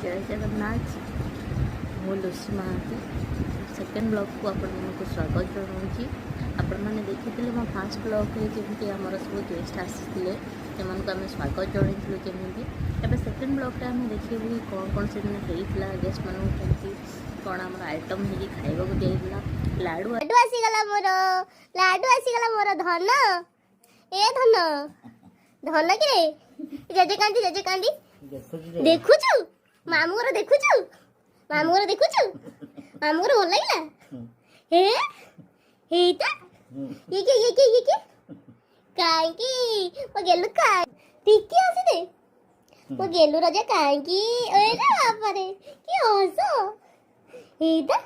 जय जगन्नाथ मु Lucy Mahanti second blog को आपको स्वागत जनाऊँगी। आपण मैंने देखी मो फास्ट ब्लॉग जमी आम सब गेस्ट आसी आम स्वागत जनइलु केमी एवं सेकेंड ब्लॉग आम देखू कौन कौन से होता गेस्ट मान केमती कौन आम आइटम हो खाइबा दिया लाडू आसीगला मोर धन ए धन धन के जेजे कांदी देखुछु मामू घर देखुछु मामू घर भल लगला हे हेता ये काई मो गेलु का ठीक है आसी दे मो गेलु राजा काई अरे बाप रे की हसो हेता